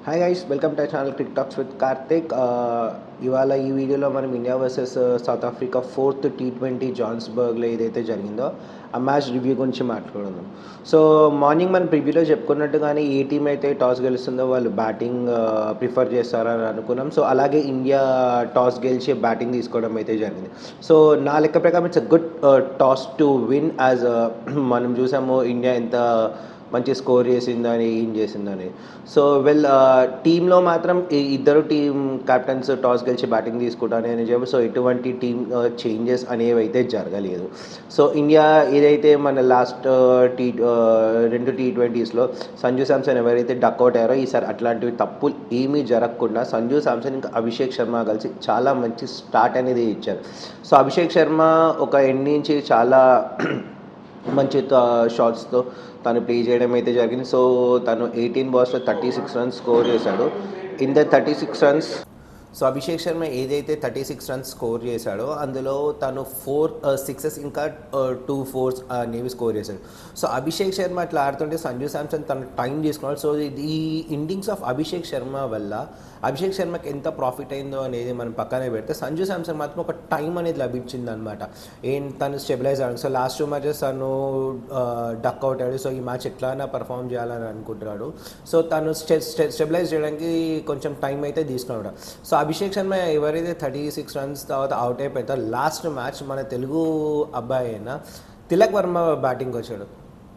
Hi guys, welcome to channel Crick talks with Karthik. ఇవాళ ఈ వీడియోలో మనం India versus south Africa fourth T20 జాన్స్బర్గ్లో ఏదైతే జరిగిందో ఆ మ్యాచ్ రివ్యూ గురించి మాట్లాడుకుందాం. సో మార్నింగ్ మనం ప్రివ్యూలో చెప్పుకున్నట్టుగానే ఏ టీం అయితే టాస్ గెలుస్తుందో వాళ్ళు బ్యాటింగ్ ప్రిఫర్ చేస్తారని అనుకున్నాం. సో అలాగే ఇండియా టాస్ గెలిచి బ్యాటింగ్ తీసుకోవడం అయితే జరిగింది. సో నా లెక్క ప్రకారం it's a good toss to win. As మనం చూసాము ఇండియా ఎంత మంచి స్కోర్ చేసిందని ఏం చేసిందని. సో టీంలో మాత్రం ఇద్దరు టీం కెప్టెన్స్ టాస్ గెలిచి బ్యాటింగ్ తీసుకుంటాను అని చెప్పి సో ఎటువంటి టీం చేంజెస్ అనేవి అయితే జరగలేదు. సో ఇండియా ఏదైతే మన లాస్ట్ రెండు T20స్లో సంజు శాంసన్ ఎవరైతే డక్అవుట్ అయ్యారో ఈసారి అట్లాంటివి తప్పులు ఏమీ జరగకుండా సంజు శాంసన్ ఇంకా అభిషేక్ శర్మ కలిసి చాలా మంచి స్టార్ట్ అనేది ఇచ్చారు. సో అభిషేక్ శర్మ ఒక ఎండ్ నుంచి చాలా మంచి షాట్స్తో తను ప్లే చేయడం అయితే జరిగింది. సో తను 18 బాల్స్లో 36 రన్స్ స్కోర్ చేశాడు. In the 36 runs so Abhishek Sharma ఏదైతే 36 రన్స్ స్కోర్ చేశాడో అందులో తను 4 సిక్సెస్ ఇంకా 2 4s అనేవి స్కోర్ చేశాడు. సో అభిషేక్ శర్మ అట్లా ఆడుతుంటే సంజు శాంసన్ తను టైం తీసుకున్నాడు. సో ఈ ఇన్నింగ్స్ ఆఫ్ అభిషేక్ శర్మ వల్ల అభిషేక్ శర్మకి ఎంత ప్రాఫిట్ అయిందో అనేది మనం పక్కనే పెడితే సంజు శాంసన్ మాత్రం ఒక టైం అనేది లభించింది అనమాట. తను స్టెబిలైజ్ అవ్వడం. సో లాస్ట్ 2 మ్యాచెస్ తను డక్అవుట్ అయ్యాడు. సో ఈ మ్యాచ్ ఎట్లైనా పర్ఫామ్ చేయాలని అనుకుంటున్నాడు. సో తను స్టెబిలైజ్ చేయడానికి కొంచెం టైం అయితే తీసుకున్నాడు. సో అభిషేక్ శర్మ ఎవరైతే 36 రన్స్ తర్వాత అవుట్ అయిపోతారో లాస్ట్ మ్యాచ్ మన తెలుగు అబ్బాయి అయినా తిలక్ వర్మ బ్యాటింగ్కి వచ్చాడు.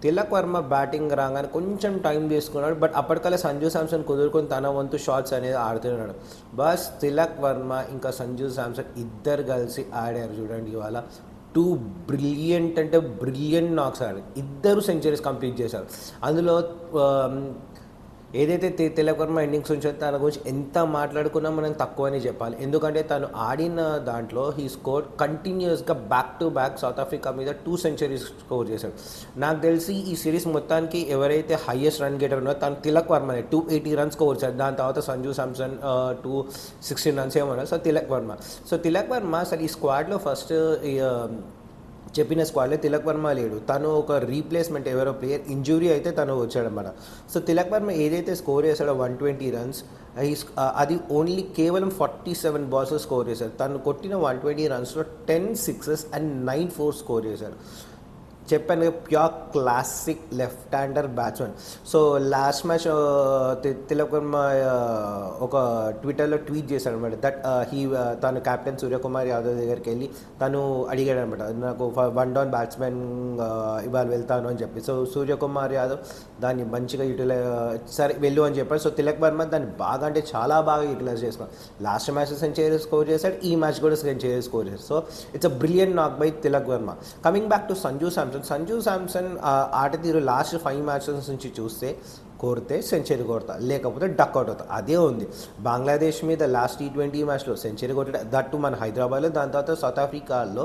తిలక్ వర్మ బ్యాటింగ్ రాగానే కొంచెం టైం తీసుకున్నాడు. బట్ అప్పటికల్లా సంజు శాంసన్ కుదురుకొని తన వంతు షాట్స్ అనేది ఆడుతున్నాడు. బస్ తిలక్ వర్మ ఇంకా సంజు శాంసన్ ఇద్దరు కలిసి ఆడారు చూడండి ఇవాళ. 2 బ్రిలియంట్ అంటే బ్రిలియంట్ నాక్స్ ఆడారు. ఇద్దరు సెంచరీస్ కంప్లీట్ చేశారు. అందులో ఏదైతే తిలక్ వర్మ ఇన్నింగ్స్ ఉంచో తన గురించి ఎంత మాట్లాడుకున్నా మనం తక్కువని చెప్పాలి. ఎందుకంటే తను ఆడిన దాంట్లో హీ స్కోర్ కంటిన్యూస్గా back to back south Africa మీద 2 సెంచరీస్ స్కోర్ చేశాడు. నాకు తెలిసి ఈ సిరీస్ మొత్తానికి ఎవరైతే హైయెస్ట్ రన్ గేటర్ ఉన్నారో తను తిలక్ వర్మనే 280 రన్స్ స్కోర్ చేశాడు. దాని తర్వాత సంజు శాంసన్ 216 రన్స్ ఏమన్నారు. సో తిలక్ వర్మ అసలు ఈ స్క్వాడ్లో ఫస్ట్ చెప్పిన స్క్వాడ్లో తిలక్ వర్మ లేడు. తను ఒక రీప్లేస్మెంట్ ఎవరో ప్లేయర్ ఇంజురీ అయితే తను వచ్చాడనమాట. సో తిలక్ వర్మ ఏదైతే స్కోర్ చేశాడో 120 రన్స్ అది ఓన్లీ కేవలం 47 బాల్స్ స్కోర్ చేశాడు. తను కొట్టిన 120 రన్స్లో 10 సిక్సెస్ అండ్ 9 4 స్కోర్ చేశాడు. చెప్పాను pure classic left hander batsmen. So last match Tilak Varma ఒక ట్విట్టర్లో ట్వీట్ చేశాడు అనమాట. దట్ తను కెప్టెన్ సూర్యకుమార్ యాదవ్ దగ్గరికి వెళ్ళి తను అడిగాడు అనమాట, నాకు 1 డౌన్ బ్యాట్స్మెన్ ఇవాళ వెళ్తాను అని చెప్పి. సో సూర్యకుమార్ యాదవ్ దాన్ని మంచిగా సరే వెళ్ళు అని చెప్పాడు. సో తిలక్ వర్మ దాన్ని బాగా అంటే చాలా బాగా యూటిలైజ్ చేసుకున్నాడు. లాస్ట్ మ్యాచ్ సెంచరీ స్కోర్ చేశాడు, ఈ మ్యాచ్ కూడా సెంచరీ స్కోర్ చేశాడు. సో ఇట్స్ అ బ్రిలియంట్ నాక్ by Tilak Varma. Coming back to Sanju Samson ఆట తీరు లాస్ట్ 5 మ్యాచెస్ నుంచి చూస్తే కోరితే సెంచరీ కొడతా లేకపోతే డక్అవుట్ అవుతా అదే ఉంది. బంగ్లాదేశ్ మీద లాస్ట్ T20 మ్యాచ్లో సెంచరీ కొట్టాడు, దట్టు మన హైదరాబాద్లో. దాని తర్వాత సౌత్ ఆఫ్రికాలో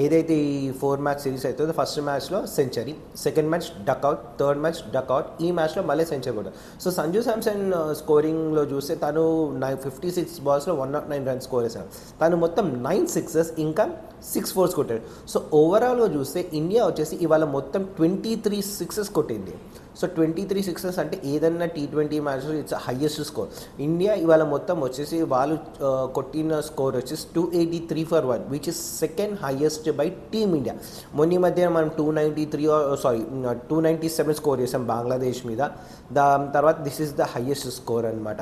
ఏదైతే ఈ 4 మ్యాచ్ సిరీస్ అవుతుందో ఫస్ట్ మ్యాచ్లో century, second match duck out, third match duck out, ఈ మ్యాచ్లో మళ్ళీ సెంచరీ కొట్టాడు. సో సంజు శాంసన్ స్కోరింగ్లో చూస్తే తను 56 బాల్స్లో 109 రన్స్ స్కోర్ చేశాడు. తను మొత్తం 9 సిక్సెస్ ఇంకా 6 4s కొట్టాడు. సో ఓవరాల్గా చూస్తే ఇండియా వచ్చేసి ఇవాళ మొత్తం 23 సిక్సెస్ కొట్టింది. సో 23 సిక్సెస్ అంటే ఏదన్నా T20 మ్యాచ్లో ఇట్స్ హైయెస్ట్ స్కోర్. ఇండియా ఇవాళ మొత్తం వచ్చేసి వాళ్ళు కొట్టిన స్కోర్ వచ్చేసి 283 for 1 which is second highest by team India. మొన్న మధ్య మనం 297 స్కోర్ చేసాం బంగ్లాదేశ్ మీద. దాని తర్వాత this is the highest score అనమాట.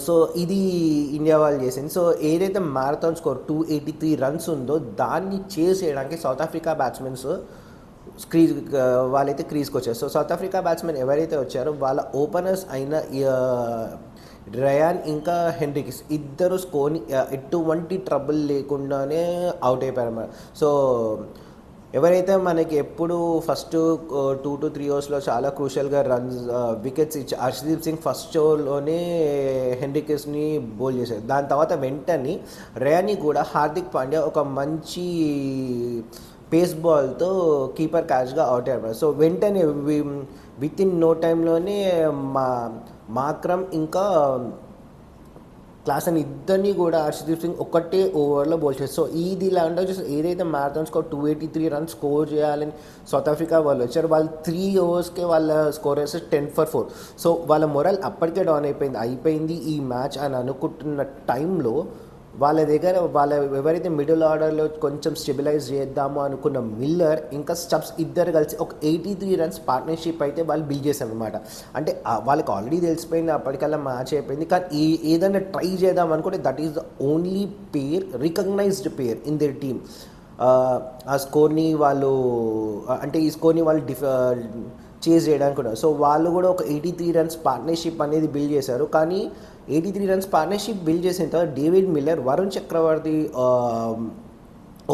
సో ఇది ఇండియా వాళ్ళు చేసింది. సో ఏదైతే మ్యారథాన్ స్కోర్ 283 రన్స్ ఉందో దాన్ని చేస్ చేయడానికి సౌత్ ఆఫ్రికా బ్యాట్స్మెన్స్ వాళ్ళైతే క్రీజ్కి వచ్చారు. సో సౌత్ ఆఫ్రికా బ్యాట్స్మెన్ ఎవరైతే వచ్చారో వాళ్ళ ఓపెనర్స్ అయిన రయాన్ ఇంకా హెన్రిక్స్ ఇద్దరు స్కోర్ని ఎటువంటి ట్రబుల్ లేకుండానే అవుట్ అయిపోయారు అన్నమాట. సో ఎవరైతే మనకి ఎప్పుడు ఫస్ట్ 2 to 3 ఓవర్స్లో చాలా క్రూషియల్గా రన్స్ వికెట్స్ ఇచ్చి హర్షదీప్ సింగ్ ఫస్ట్ ఓవర్లోనే హెన్రికెస్ని బౌల్ చేశారు. దాని తర్వాత వెంటనే రయాన్ని కూడా హార్దిక్ పాండ్యా ఒక మంచి పేస్ బాల్తో కీపర్ క్యాచ్గా అవుట్ అయ్యారు. సో వెంటనే విత్ ఇన్ నో టైంలోనే మాక్రమ్ ఇంకా క్లాస్ అని ఇద్దరిని కూడా హర్షదీప్ సింగ్ ఒకటే ఓవర్లో బౌల్ చేస్తారు. సో ఇది ఇలాంటి వచ్చేసి ఏదైతే మ్యారథాన్ స్కోర్ 283 రన్స్ స్కోర్ చేయాలని సౌత్ ఆఫ్రికా వాళ్ళు వచ్చారు, వాళ్ళు 3 ఓవర్స్కే వాళ్ళ స్కోర్ వేస్తే 10 for 4. సో వాళ్ళ మొరల్ అప్పటికే డౌన్ అయిపోయింది ఈ మ్యాచ్ అని అనుకుంటున్న టైంలో వాళ్ళ దగ్గర ఎవరైతే మిడిల్ ఆర్డర్లో కొంచెం స్టెబిలైజ్ చేద్దాము అనుకున్న మిల్లర్ ఇంకా స్టబ్స్ ఇద్దరు కలిసి ఒక 83 రన్స్ పార్ట్నర్షిప్ అయితే వాళ్ళు బిల్డ్ చేశారు అనమాట. అంటే వాళ్ళకి ఆల్రెడీ తెలిసిపోయింది అప్పటికల్లా మ్యాచ్ అయిపోయింది, కానీ ఏదైనా ట్రై చేద్దాం అనుకుంటే that is the only pair recognized pair in their team. ఆ స్కోర్ని వాళ్ళు అంటే ఈ స్కోర్ని వాళ్ళు చేజ్ చేయడానికి కూడా. సో వాళ్ళు కూడా ఒక 83 రన్స్ పార్ట్నర్షిప్ అనేది బిల్డ్ చేశారు. కానీ 83 రన్స్ పార్ట్నర్షిప్ బిల్డ్ చేసిన తర్వాత డేవిడ్ మిల్లర్ వరుణ్ చక్రవర్తి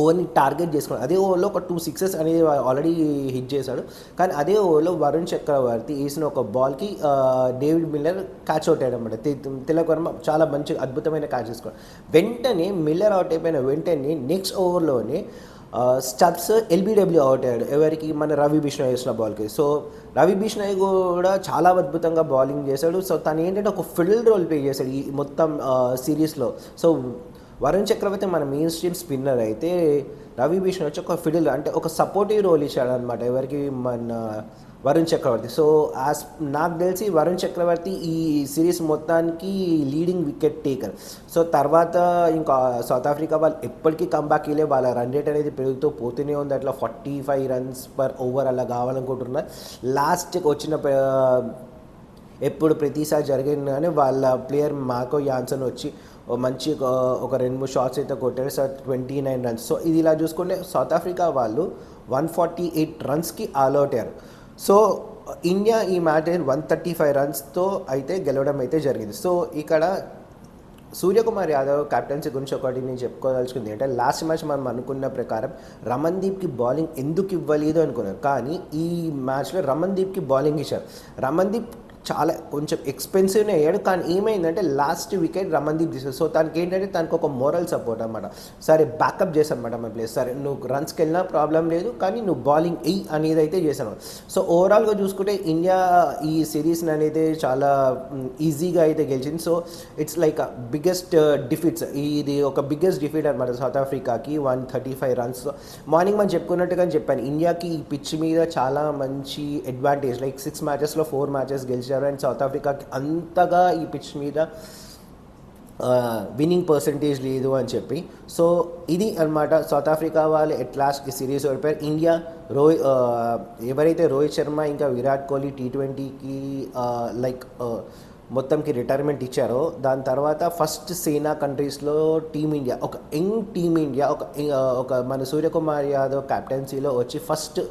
ఓవర్ని టార్గెట్ చేసుకున్నాడు. అదే ఓవర్లో ఒక 2 సిక్సెస్ అనేది ఆల్రెడీ హిట్ చేశాడు. కానీ అదే ఓవర్లో వరుణ్ చక్రవర్తి వేసిన ఒక బాల్కి డేవిడ్ మిల్లర్ క్యాచ్ అవుట్ అయ్యాడు అనమాట. తిలక్ వర్మ చాలా మంచి అద్భుతమైన క్యాచ్ చేసుకున్నాడు. వెంటనే మిల్లర్ అవుట్ అయిపోయిన వెంటనే నెక్స్ట్ ఓవర్లోనే స్టబ్స్ ఎల్బీడబ్ల్యూ అవుట్ అయ్యాడు. ఎవరికి? మన రవి బిష్నాయ్ వేసిన బాల్కి. సో రవి బిష్నాయ్ కూడా చాలా అద్భుతంగా బౌలింగ్ చేశాడు. సో తను ఏంటంటే ఒక ఫిల్డ్ రోల్ ప్లే చేశాడు ఈ మొత్తం సిరీస్లో. సో వరుణ్ చక్రవర్తి మన మెయిన్ స్ట్రీమ్ స్పిన్నర్ అయితే రవి బిష్నాయ్ వచ్చి ఒక ఫిడిల్ అంటే ఒక సపోర్టివ్ రోల్ ఇచ్చాడు అనమాట ఎవరికి? మన వరుణ్ చక్రవర్తి. సో నాకు తెలిసి వరుణ్ చక్రవర్తి ఈ సిరీస్ మొత్తానికి లీడింగ్ వికెట్ టేకర్. సో తర్వాత ఇంకా సౌత్ ఆఫ్రికా వాళ్ళు ఎప్పటికీ కంబ్యాక్ ఇలే, వాళ్ళ రన్ రేట్ అనేది పెరుగుతూ పోతూనే ఉంది. అట్లా 45 రన్స్ పర్ ఓవర్ అలా కావాలనుకుంటున్నారు. లాస్ట్కి వచ్చిన ఎప్పుడు ప్రతిసారి జరిగింది కానీ వాళ్ళ ప్లేయర్ మార్కో యాన్సన్ వచ్చి మంచి ఒక 2-3 షాట్స్ అయితే కొట్టారు. So 29 runs. సో ఇది ఇలా చూసుకుంటే సౌత్ ఆఫ్రికా వాళ్ళు 148 రన్స్కి ఆల్అవుట్ అయ్యారు. సో ఇండియా ఈ మ్యాచ్ 135 రన్స్తో అయితే గెలవడం అయితే జరిగింది. సో ఇక్కడ సూర్యకుమార్ యాదవ్ కెప్టెన్సీ గురించి ఒకటి నేను చెప్పుకోదలుచుకుంది అంటే లాస్ట్ మ్యాచ్ మనం అనుకున్న ప్రకారం రమన్దీప్కి బౌలింగ్ ఎందుకు ఇవ్వలేదు అనుకున్నారు, కానీ ఈ మ్యాచ్లో రమన్దీప్కి బౌలింగ్ ఇచ్చారు. రమన్దీప్ చాలా కొంచెం ఎక్స్పెన్సివ్నే అయ్యాడు, కానీ ఏమైందంటే లాస్ట్ వికెట్ రమన్దీప్ తీసాడు. సో తనకి ఏంటంటే తనకు ఒక మోరల్ సపోర్ట్ అనమాట. సరే బ్యాకప్ చేశాను అనమాట మన ప్లేస్, సరే నువ్వు రన్స్కి వెళ్ళినా ప్రాబ్లం లేదు కానీ నువ్వు బౌలింగ్ ఎయ్ అనేది అయితే చేశాను. సో ఓవరాల్గా చూసుకుంటే ఇండియా ఈ సిరీస్ని అనేది చాలా ఈజీగా అయితే గెలిచింది. So it's like biggest defeats, ఇది ఒక బిగ్గెస్ట్ డిఫీట్ అనమాట సౌత్ ఆఫ్రికాకి 135 రన్స్. మార్నింగ్ మనం చెప్పుకున్నట్టుగా చెప్పాను, ఇండియాకి ఈ పిచ్ మీద చాలా మంచి అడ్వాంటేజ్, లైక్ 6 మ్యాచెస్లో 4 మ్యాచెస్ గెలిచారు. అండ్ సౌత్ ఆఫ్రికాకి అంతగా ఈ పిచ్ మీద విన్నింగ్ పర్సంటేజ్ లేదు అని చెప్పి. సో ఇది అనమాట సౌత్ ఆఫ్రికా వాళ్ళు ఎట్ లాస్ట్ ఈ సిరీస్ ఓడిపోయారు. ఇండియా ఎవరైతే రోహిత్ శర్మ ఇంకా విరాట్ కోహ్లీ T20కి మొత్తంకి రిటైర్మెంట్ ఇచ్చారో దాని తర్వాత ఫస్ట్ సేనా కంట్రీస్లో టీమిండియా ఒక యంగ్ టీమిండియా ఒక మన సూర్యకుమార్ యాదవ్ కెప్టెన్సీలో వచ్చి ఫస్ట్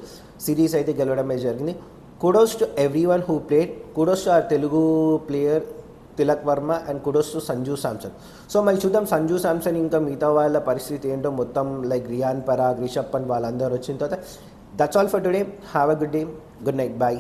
సిరీస్ అయితే గెలవడమే జరిగింది. Kudos to everyone who played, kudos to our Telugu player Tilak Varma and kudos to Sanju Samson. So మరి చూద్దాం సంజు శాంసన్ ఇంకా మిగతా వాళ్ళ పరిస్థితి ఏంటో, మొత్తం లైక్ రియాన్ పరాగ్, రిషబ్ పంత్ వాళ్ళందరూ వచ్చిన తర్వాత. That's all for today. Have a good day, good night, bye.